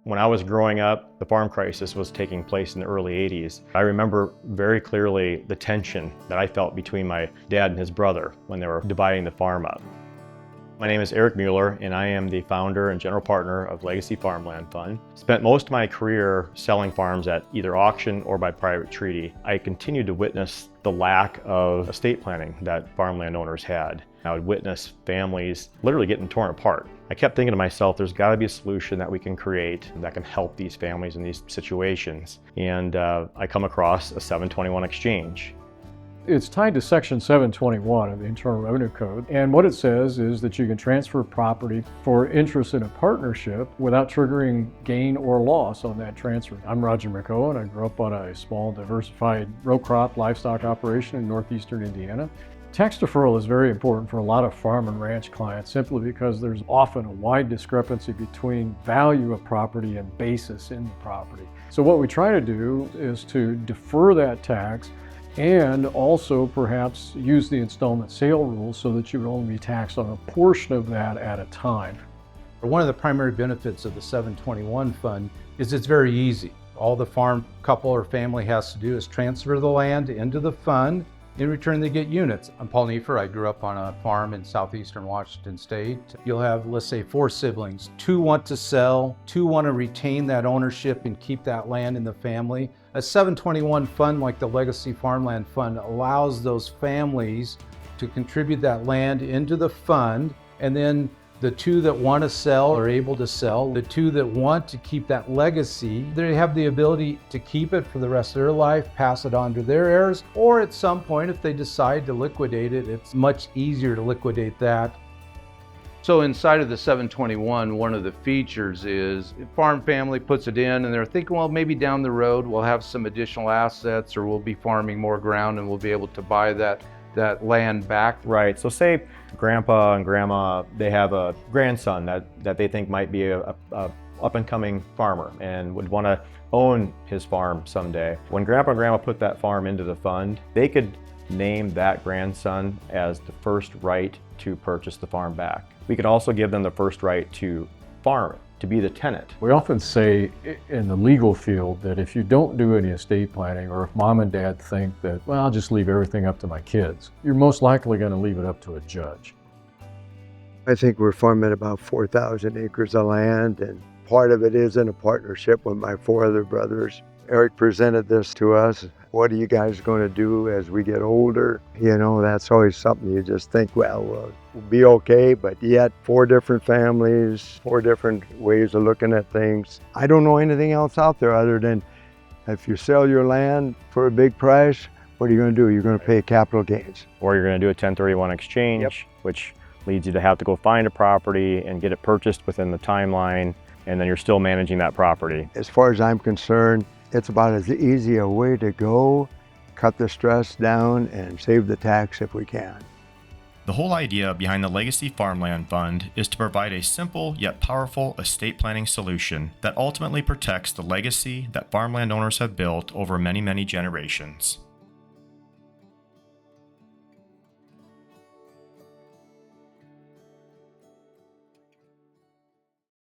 When I was growing up, the farm crisis was taking place in the early 80s. I remember very clearly the tension that I felt between my dad and his brother when they were dividing the farm up. My name is Eric Mueller, and I am the founder and general partner of Legacy Farmland Fund. Spent most of my career selling farms at either auction or by private treaty. I continued to witness the lack of estate planning that farmland owners had. I would witness families literally getting torn apart. I kept thinking to myself, there's got to be a solution that we can create that can help these families in these situations. And I come across a 721 exchange. It's tied to Section 721 of the Internal Revenue Code, and what it says is that you can transfer property for interest in a partnership withoட் triggering gain or loss on that transfer. I'm Roger McCohen. I grew up on a small diversified row crop livestock operation in northeastern Indiana. Tax deferral is very important for a lot of farm and ranch clients simply because there's often a wide discrepancy between value of property and basis in the property. So what we try to do is to defer that tax and also perhaps use the installment sale rules so that you would only be taxed on a portion of that at a time. One of the primary benefits of the 721 fund is it's very easy. All the farm couple or family has to do is transfer the land into the fund. In return, they get units. I'm Paul Neefer. I grew up on a farm in southeastern Washington State. You'll have, let's say, 4 siblings. 2 want to sell, 2 want to retain that ownership and keep that land in the family. A 721 fund like the Legacy Farmland Fund allows those families to contribute that land into the fund, and then the 2 that want to sell are able to sell. The 2 that want to keep that legacy, they have the ability to keep it for the rest of their life, pass it on to their heirs, or at some point, if they decide to liquidate it, it's much easier to liquidate that. So inside of the 721, one of the features is if farm family puts it in and they're thinking, well, maybe down the road we'll have some additional assets or we'll be farming more ground and we'll be able to buy that land back. Right, so say grandpa and grandma, they have a grandson that they think might be a up-and-coming farmer and would want to own his farm someday. When grandpa and grandma put that farm into the fund, they could name that grandson as the first right to purchase the farm back. We could also give them the first right to farm it, to be the tenant. We often say in the legal field that if you don't do any estate planning, or if mom and dad think that, well, I'll just leave everything up to my kids, you're most likely going to leave it up to a judge. I think we're farming about 4,000 acres of land, and part of it is in a partnership with my 4 other brothers. Eric presented this to us. What are you guys going to do as we get older? You know, that's always something you just think, well, we'll be okay, but yet 4 different families, 4 different ways of looking at things. I don't know anything else out there other than if you sell your land for a big price, what are you going to do? You're going to pay capital gains. Or you're going to do a 1031 exchange, Yep. which leads you to have to go find a property and get it purchased within the timeline, and then you're still managing that property. As far as I'm concerned, it's about as easy a way to go, cut the stress down, and save the tax if we can. The whole idea behind the Legacy Farmland Fund is to provide a simple yet powerful estate planning solution that ultimately protects the legacy that farmland owners have built over many, many generations.